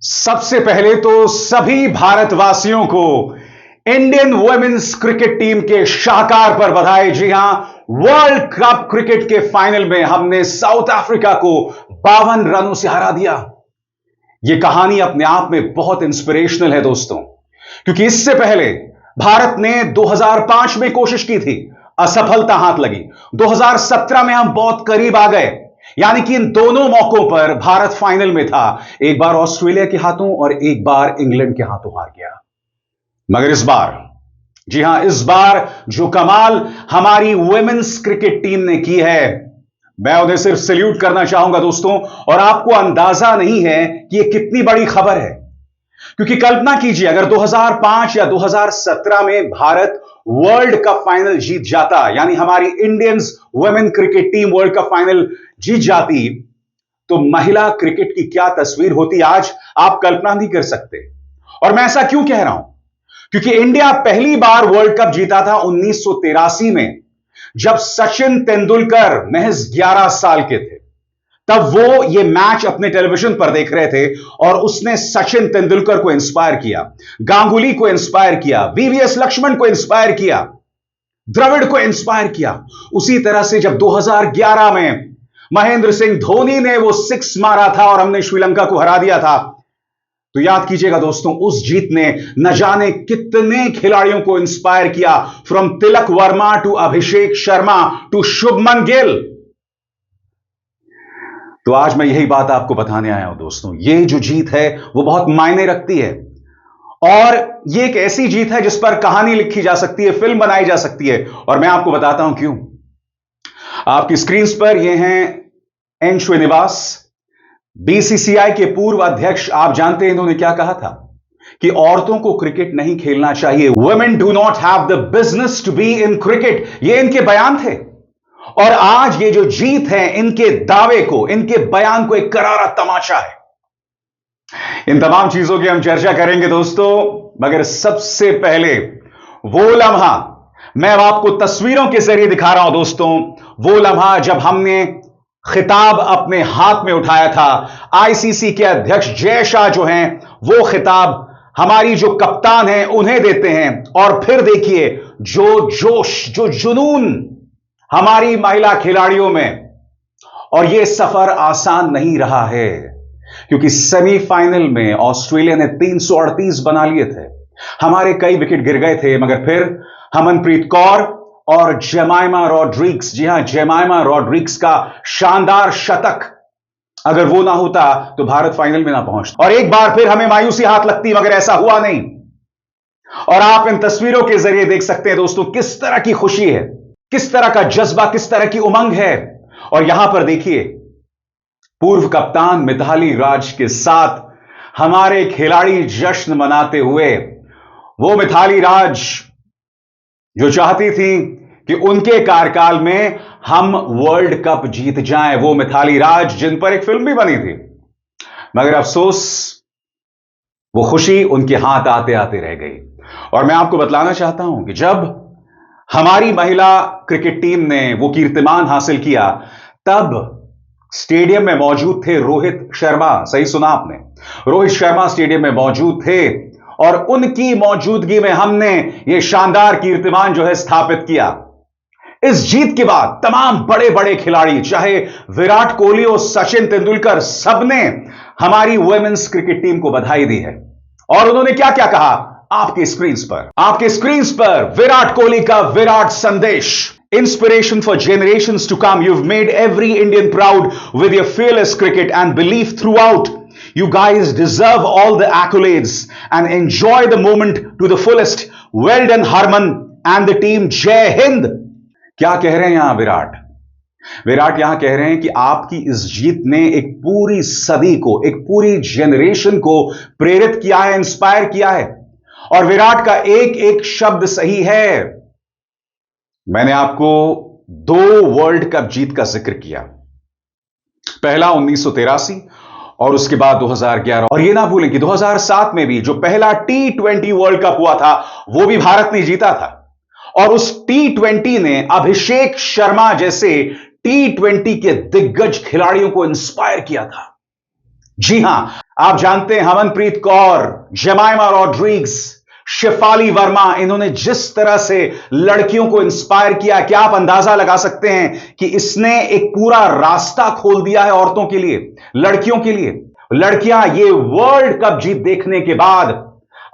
सबसे पहले तो सभी भारतवासियों को इंडियन वुमेन्स क्रिकेट टीम के शाहकार पर बधाई। जी हां, वर्ल्ड कप क्रिकेट के फाइनल में हमने साउथ अफ्रीका को 52 रनों से हरा दिया। यह कहानी अपने आप में बहुत इंस्पिरेशनल है दोस्तों, क्योंकि इससे पहले भारत ने 2005 में कोशिश की थी, असफलता हाथ लगी। 2017 में हम बहुत करीब आ गए, यानी कि इन दोनों मौकों पर भारत फाइनल में था। एक बार ऑस्ट्रेलिया के हाथों और एक बार इंग्लैंड के हाथों हार गया। मगर इस बार, जी हां, इस बार जो कमाल हमारी वुमेन्स क्रिकेट टीम ने की है, मैं उन्हें सिर्फ सैल्यूट करना चाहूंगा दोस्तों। और आपको अंदाजा नहीं है कि यह कितनी बड़ी खबर है, क्योंकि कल्पना कीजिए अगर 2005 या 2017 में भारत वर्ल्ड कप फाइनल जीत जाता, यानी हमारी Indians women cricket team world cup final जीत जाती, तो महिला क्रिकेट की क्या तस्वीर होती आज आप कल्पना नहीं कर सकते। और मैं ऐसा क्यों कह रहा हूं, क्योंकि इंडिया पहली बार वर्ल्ड कप जीता था 1983 में, जब सचिन तेंदुलकर महज 11 साल के थे। तब वो ये मैच अपने टेलीविजन पर देख रहे थे और उसने सचिन तेंदुलकर को इंस्पायर किया, गांगुली को इंस्पायर किया, वीवीएस लक्ष्मण को इंस्पायर किया, द्रविड़ को इंस्पायर किया। उसी तरह से जब 2011 में महेंद्र सिंह धोनी ने वो 6 मारा था और हमने श्रीलंका को हरा दिया था, तो याद कीजिएगा दोस्तों, उस जीत ने न जाने कितने खिलाड़ियों को इंस्पायर किया, from Tilak Varma to Abhishek Sharma to Shubman Gill. तो आज मैं यही बात आपको बताने आया हूं दोस्तों। ये जो जीत है वो बहुत मायने रखती है, और ये एक ऐसी जीत है जिस पर कहानी लिखी जा सकती है, फिल्म बनाई जा सकती है। और मैं आपको बताता हूं क्यों। आपकी स्क्रीन पर ये हैं एन श्रीनिवास, बीसीसीआई के पूर्व अध्यक्ष। आप जानते हैं इन्होंने क्या कहा था कि औरतों को क्रिकेट नहीं खेलना चाहिए। Women do not have the business to be in cricket, ये इनके बयान थे। और आज ये जो जीत है, इनके दावे को, इनके बयान को एक करारा तमाचा है। इन तमाम चीजों की हम चर्चा करेंगे दोस्तों, मगर सबसे पहले वो लम्हा मैं अब आपको तस्वीरों के जरिए दिखा रहा हूं दोस्तों। वो लम्हा जब हमने खिताब अपने हाथ में उठाया था। आईसीसी के अध्यक्ष जय शाह जो हैं, वो खिताब हमारी जो कप्तान हैं उन्हें देते हैं। और फिर देखिए जो जोश, जो जुनून हमारी महिला खिलाड़ियों में। और यह सफर आसान नहीं रहा है, क्योंकि सेमीफाइनल में ऑस्ट्रेलिया ने 338 बना लिए थे। हमारे कई विकेट गिर गए थे, मगर फिर हमनप्रीत कौर और जेमाइमा रॉड्रिग्स, जी हां, जेमाइमा रॉड्रिग्स का शानदार शतक, अगर वो ना होता तो भारत फाइनल में ना पहुंचता। और एक बार फिर हमें मायूसी हाथ लगती, मगर ऐसा हुआ नहीं। और आप इन तस्वीरों के जरिए देख सकते हैं दोस्तों किस तरह की खुशी है, किस तरह का जज्बा, किस तरह की उमंग है। और यहां पर देखिए पूर्व कप्तान मिताली राज के साथ हमारे खिलाड़ी जश्न मनाते हुए। वो मिताली राज जो चाहती थी कि उनके कार्यकाल में हम वर्ल्ड कप जीत जाएं, वो मिताली राज जिन पर एक फिल्म भी बनी थी। मगर अफसोस, वो खुशी उनके हाथ आते आते रह गई। और मैं आपको बतलाना चाहता हूं कि जब हमारी महिला क्रिकेट टीम ने वो कीर्तिमान हासिल किया, तब स्टेडियम में मौजूद थे रोहित शर्मा। सही सुना आपने, रोहित शर्मा स्टेडियम में मौजूद थे, और उनकी मौजूदगी में हमने ये शानदार कीर्तिमान जो है स्थापित किया। इस जीत के बाद तमाम बड़े बड़े खिलाड़ी, चाहे विराट कोहली और सचिन तेंदुलकर, सबने हमारी वुमेन्स क्रिकेट टीम को बधाई दी है। और उन्होंने क्या क्या कहा, आपके स्क्रीन पर विराट कोहली का विराट संदेश। Inspiration for generations to come. You've made every Indian proud with your fearless cricket and belief throughout. You guys deserve all the accolades and enjoy the moment to the fullest. Well done, Harman and the team. Jai Hind. क्या कह रहे हैं यहां विराट यहां कह रहे हैं कि आपकी इस जीत ने एक पूरी सदी को, एक पूरी जनरेशन को प्रेरित किया है, इंस्पायर किया है। और विराट का एक एक शब्द सही है। मैंने आपको 2 वर्ल्ड कप जीत का जिक्र किया, पहला 1983 और उसके बाद 2011। और यह ना भूलें कि 2007 में भी जो पहला T20 वर्ल्ड कप हुआ था, वो भी भारत ने जीता था। और उस T20 ने अभिषेक शर्मा जैसे T20 के दिग्गज खिलाड़ियों को इंस्पायर किया था। जी हां, आप जानते हैं हरमनप्रीत कौर, जेमाइमा रॉड्रिग्स, शेफाली वर्मा, इन्होंने जिस तरह से लड़कियों को इंस्पायर किया, क्या आप अंदाजा लगा सकते हैं कि इसने एक पूरा रास्ता खोल दिया है औरतों के लिए, लड़कियों के लिए। लड़कियां ये वर्ल्ड कप जीत देखने के बाद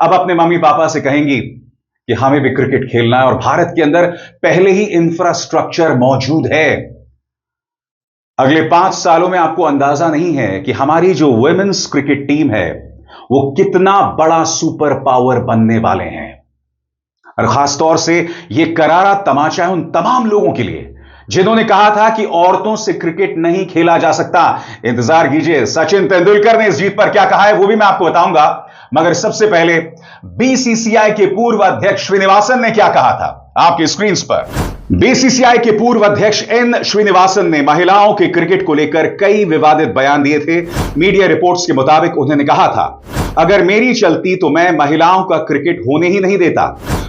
अब अपने मम्मी पापा से कहेंगी कि हमें भी क्रिकेट खेलना है, और भारत के अंदर पहले ही इंफ्रास्ट्रक्चर मौजूद है। अगले 5 सालों में आपको अंदाजा नहीं है कि हमारी जो वुमेन्स क्रिकेट टीम है वो कितना बड़ा सुपर पावर बनने वाले हैं। और खासतौर से यह करारा तमाचा है उन तमाम लोगों के लिए जिन्होंने कहा था कि औरतों से क्रिकेट नहीं खेला जा सकता। इंतजार कीजिए, सचिन तेंदुलकर ने इस जीत पर क्या कहा है वो भी मैं आपको बताऊंगा, मगर सबसे पहले बीसीसीआई के पूर्व अध्यक्ष श्रीनिवासन ने क्या कहा था आपकी स्क्रीन पर। बीसीसीआई के पूर्व अध्यक्ष एन श्रीनिवासन ने महिलाओं के क्रिकेट को लेकर कई विवादित बयान दिए थे। मीडिया रिपोर्ट्स के मुताबिक उन्होंने कहा था, अगर मेरी चलती तो मैं महिलाओं का क्रिकेट होने ही नहीं देता।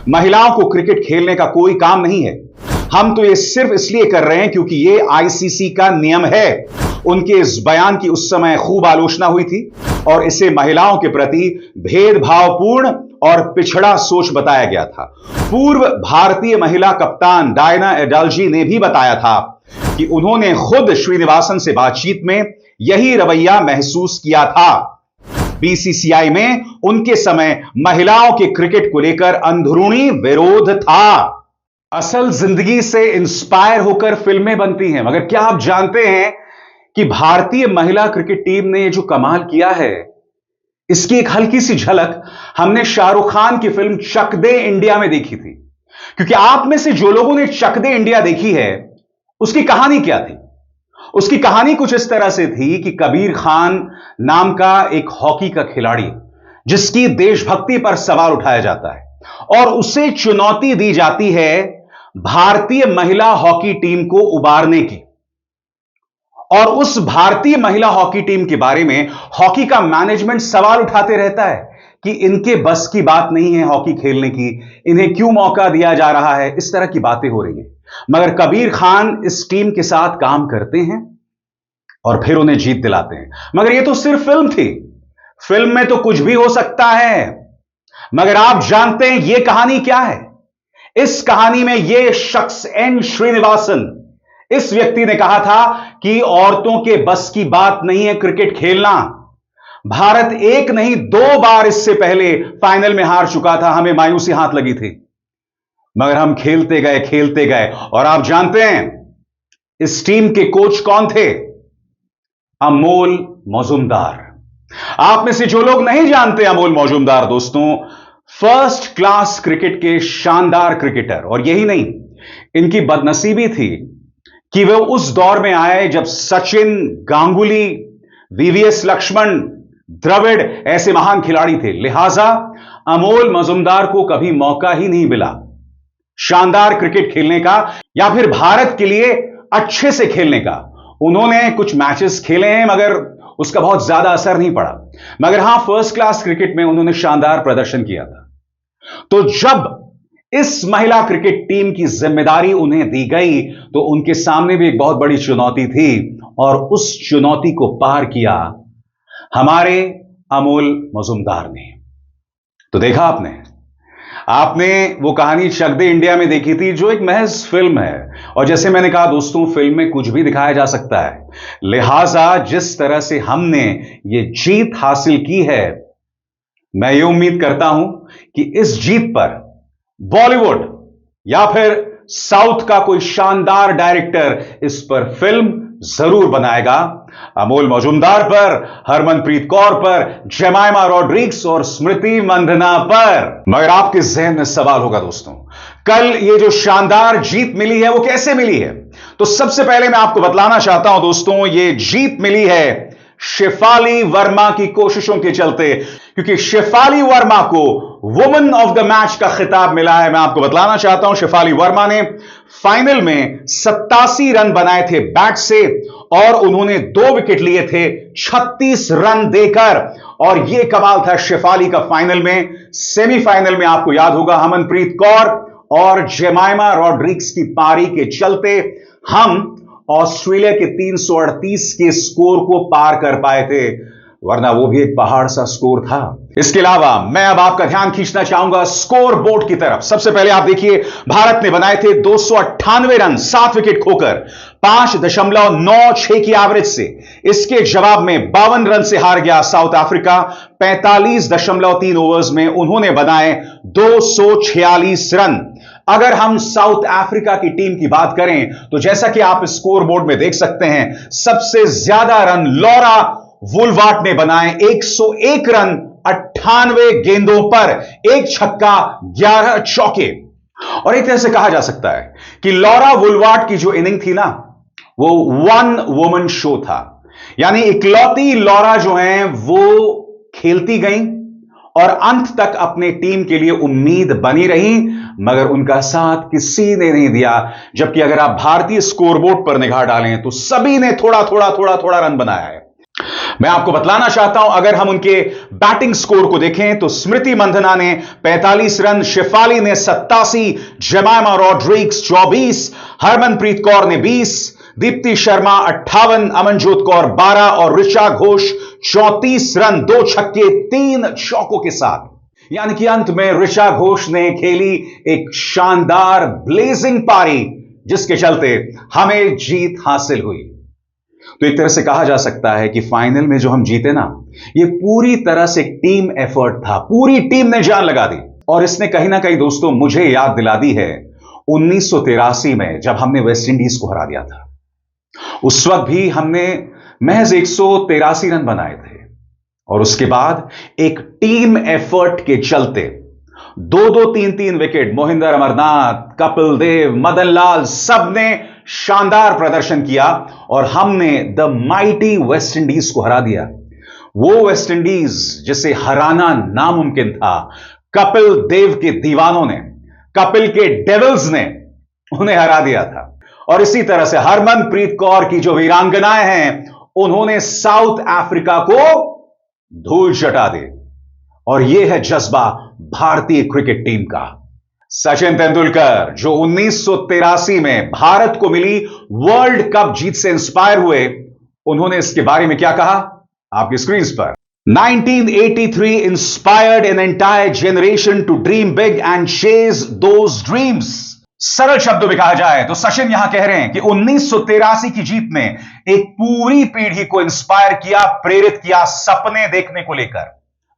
महिलाओं को क्रिकेट खेलने का कोई काम नहीं है, हम तो ये सिर्फ इसलिए कर रहे हैं क्योंकि ये आईसीसी का नियम है। उनके इस बयान की उस समय खूब आलोचना हुई थी और इसे महिलाओं के प्रति भेदभावपूर्ण और पिछड़ा सोच बताया गया था। पूर्व भारतीय महिला कप्तान डायना एडल्जी ने भी बताया था कि उन्होंने खुद श्रीनिवासन से बातचीत में यही रवैया महसूस किया था। बीसीसीआई में उनके समय महिलाओं के क्रिकेट को लेकर अंदरूनी विरोध था। असल जिंदगी से इंस्पायर होकर फिल्में बनती हैं, मगर क्या आप जानते हैं कि भारतीय महिला क्रिकेट टीम ने जो कमाल किया है इसकी एक हल्की सी झलक हमने शाहरुख खान की फिल्म चक दे इंडिया में देखी थी। क्योंकि आप में से जो लोगों ने चक दे इंडिया देखी है उसकी कहानी क्या थी? उसकी कहानी कुछ इस तरह से थी कि कबीर खान नाम का एक हॉकी का खिलाड़ी जिसकी देशभक्ति पर सवाल उठाया जाता है और उसे चुनौती दी जाती है भारतीय महिला हॉकी टीम को उबारने की। और उस भारतीय महिला हॉकी टीम के बारे में हॉकी का मैनेजमेंट सवाल उठाते रहता है कि इनके बस की बात नहीं है हॉकी खेलने की, इन्हें क्यों मौका दिया जा रहा है, इस तरह की बातें हो रही है। मगर कबीर खान इस टीम के साथ काम करते हैं और फिर उन्हें जीत दिलाते हैं। मगर यह तो सिर्फ फिल्म थी, फिल्म में तो कुछ भी हो सकता है, मगर आप जानते हैं यह कहानी क्या है? इस कहानी में यह शख्स एन श्रीनिवासन, इस व्यक्ति ने कहा था कि औरतों के बस की बात नहीं है क्रिकेट खेलना। भारत एक नहीं 2 बार इससे पहले फाइनल में हार चुका था, हमें मायूसी हाथ लगी थी, मगर हम खेलते गए। और आप जानते हैं इस टीम के कोच कौन थे? अमोल मजुमदार। आप में से जो लोग नहीं जानते अमोल मजुमदार दोस्तों, फर्स्ट क्लास क्रिकेट के शानदार क्रिकेटर। और यही नहीं, इनकी बदनसीबी थी कि वे उस दौर में आए जब सचिन, गांगुली, वीवीएस लक्ष्मण, द्रविड़ ऐसे महान खिलाड़ी थे। लिहाजा अमोल मजुमदार को कभी मौका ही नहीं मिला शानदार क्रिकेट खेलने का या फिर भारत के लिए अच्छे से खेलने का। उन्होंने कुछ मैचेस खेले हैं मगर उसका बहुत ज्यादा असर नहीं पड़ा, मगर हां फर्स्ट क्लास क्रिकेट में उन्होंने शानदार प्रदर्शन किया था। तो जब इस महिला क्रिकेट टीम की जिम्मेदारी उन्हें दी गई तो उनके सामने भी एक बहुत बड़ी चुनौती थी और उस चुनौती को पार किया हमारे अमोल मजुमदार ने। तो देखा आपने वो कहानी चक दे इंडिया में देखी थी जो एक महज फिल्म है, और जैसे मैंने कहा दोस्तों, फिल्म में कुछ भी दिखाया जा सकता है। लिहाजा जिस तरह से हमने ये जीत हासिल की है, मैं ये उम्मीद करता हूं कि इस जीत पर बॉलीवुड या फिर साउथ का कोई शानदार डायरेक्टर इस पर फिल्म जरूर बनाएगा। अमोल मजुमदार पर, हरमनप्रीत कौर पर, जेमाइमा रॉड्रिग्स और स्मृति मंधना पर। मगर आपके जहन में सवाल होगा दोस्तों, कल ये जो शानदार जीत मिली है वो कैसे मिली है? तो सबसे पहले मैं आपको बतलाना चाहता हूं दोस्तों, ये जीत मिली है शेफाली वर्मा की कोशिशों के चलते, क्योंकि शेफाली वर्मा को वुमेन ऑफ द मैच का खिताब मिला है। मैं आपको बतलाना चाहता हूं, शेफाली वर्मा ने फाइनल में 87 रन बनाए थे बैट से और उन्होंने 2 विकेट लिए थे 36 रन देकर। और यह कमाल था शेफाली का फाइनल में। सेमीफाइनल में आपको याद होगा हरमनप्रीत कौर और जेमाइमा रॉड्रिग्स की पारी के चलते हम ऑस्ट्रेलिया के 338 के स्कोर को पार कर पाए थे। वरना वो भी एक पहाड़ सा स्कोर था। इसके अलावा मैं अब आपका ध्यान खींचना चाहूंगा स्कोर बोर्ड की तरफ। सबसे पहले आप देखिए, भारत ने बनाए थे 298 रन 7 विकेट खोकर 5.96 की एवरेज से। इसके जवाब में 52 रन से हार गया साउथ अफ्रीका। 45.3 ओवर्स में उन्होंने बनाए 246 रन। अगर हम साउथ अफ्रीका की टीम की बात करें तो जैसा कि आप स्कोर बोर्ड में देख सकते हैं, सबसे ज्यादा रन लॉरा वुलवार्ट ने बनाए 101 रन 98 गेंदों पर, एक छक्का 11 चौके। और एक तरह से कहा जा सकता है कि लॉरा वुलवार्ट की जो इनिंग थी ना, वो वन वुमन शो था। यानी इकलौती लॉरा जो हैं वो खेलती गई और अंत तक अपने टीम के लिए उम्मीद बनी रही, मगर उनका साथ किसी ने नहीं दिया। जबकि अगर आप भारतीय स्कोरबोर्ड पर निगाह डालें तो सभी ने थोड़ा थोड़ा रन बनाया है। मैं आपको बतलाना चाहता हूं, अगर हम उनके बैटिंग स्कोर को देखें तो स्मृति मंधना ने 45 रन, शेफाली ने 87, जेमाइमा रॉड्रिग्स 24, हरमनप्रीत कौर ने 20, दीप्ति शर्मा 58, अमनजोत कौर 12 और ऋचा घोष 34 रन 2 छक्के 3 चौकों के साथ। यानी कि अंत में ऋचा घोष ने खेली एक शानदार ब्लेजिंग पारी, जिसके चलते हमें जीत हासिल हुई। तो एक तरह से कहा जा सकता है कि फाइनल में जो हम जीते ना, ये पूरी तरह से टीम एफर्ट था। पूरी टीम ने जान लगा दी। और इसने कहीं ना कहीं दोस्तों मुझे याद दिला दी है 1983 में जब हमने वेस्ट इंडीज को हरा दिया था। उस वक्त भी हमने महज 183 रन बनाए थे और उसके बाद एक टीम एफर्ट के चलते 2-2, 3-3 विकेट मोहिंदर अमरनाथ, कपिल देव, मदन लाल सब ने शानदार प्रदर्शन किया और हमने द माइटी वेस्ट इंडीज को हरा दिया। वो वेस्ट इंडीज जिसे हराना नामुमकिन था, कपिल देव के दीवानों ने, कपिल के डेविल्स ने उन्हें हरा दिया था। और इसी तरह से हरमनप्रीत कौर की जो वीरांगनाएं हैं, उन्होंने साउथ अफ्रीका को धूल चटा दी। और यह है जज्बा भारतीय क्रिकेट टीम का। सचिन तेंदुलकर जो 1983 में भारत को मिली वर्ल्ड कप जीत से इंस्पायर हुए, उन्होंने इसके बारे में क्या कहा आपकी स्क्रीन पर। 1983 inspired an entire generation to dream big and chase those dreams. सरल शब्दों में कहा जाए तो सचिन यहां कह रहे हैं कि 1983 की जीत ने एक पूरी पीढ़ी को इंस्पायर किया, प्रेरित किया सपने देखने को लेकर।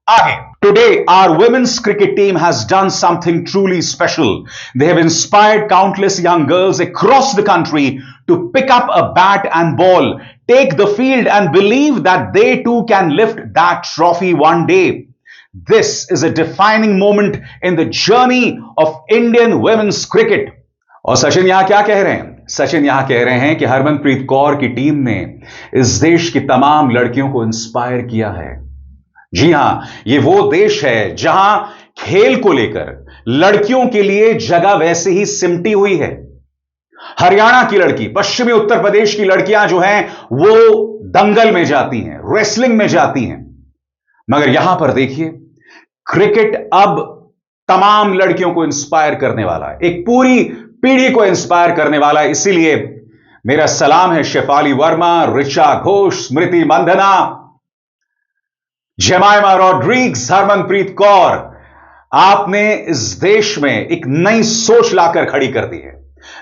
आगे, today our women's cricket team has done something truly special. They have inspired countless young girls across the country to pick up a bat and ball, take the field and believe that they too can lift that trophy one day. This is a defining moment in the journey of Indian women's cricket. और सचिन यहां क्या कह रहे हैं? सचिन यहां कह रहे हैं कि हरमनप्रीत कौर की टीम ने इस देश की तमाम लड़कियों को इंस्पायर किया है। जी हां, ये वो देश है जहां खेल को लेकर लड़कियों के लिए जगह वैसे ही सिमटी हुई है। हरियाणा की लड़की, पश्चिमी उत्तर प्रदेश की लड़कियां जो हैं वो दंगल में जाती हैं, रेसलिंग में जाती हैं, मगर यहां पर देखिए क्रिकेट अब तमाम लड़कियों को इंस्पायर करने वाला है, एक पूरी पीढ़ी को इंस्पायर करने वाला है। इसीलिए मेरा सलाम है शेफाली वर्मा, ऋचा घोष, स्मृति मंधना, जेमाइमा रॉड्रिग्स, हरमनप्रीत कौर। आपने इस देश में एक नई सोच लाकर खड़ी कर दी है,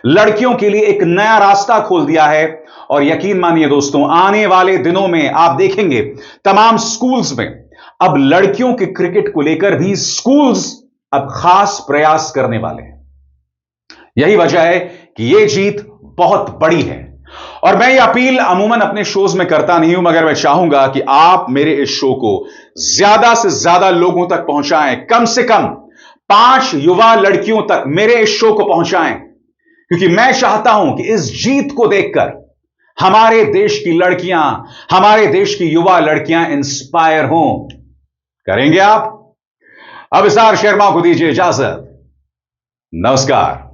लड़कियों के लिए एक नया रास्ता खोल दिया है। और यकीन मानिए दोस्तों, आने वाले दिनों में आप देखेंगे तमाम स्कूल्स में अब लड़कियों के क्रिकेट को लेकर भी स्कूल्स अब खास प्रयास करने वाले हैं। यही वजह है कि यह जीत बहुत बड़ी है। और मैं ये अपील अमूमन अपने शोज में करता नहीं हूं, मगर मैं चाहूंगा कि आप मेरे इस शो को ज्यादा से ज्यादा लोगों तक पहुंचाएं। कम से कम 5 युवा लड़कियों तक मेरे इस शो को पहुंचाएं, क्योंकि मैं चाहता हूं कि इस जीत को देखकर हमारे देश की लड़कियां, हमारे देश की युवा लड़कियां इंस्पायर हों। करेंगे आप? अब इसार शर्मा को दीजिए इजाजत। नमस्कार।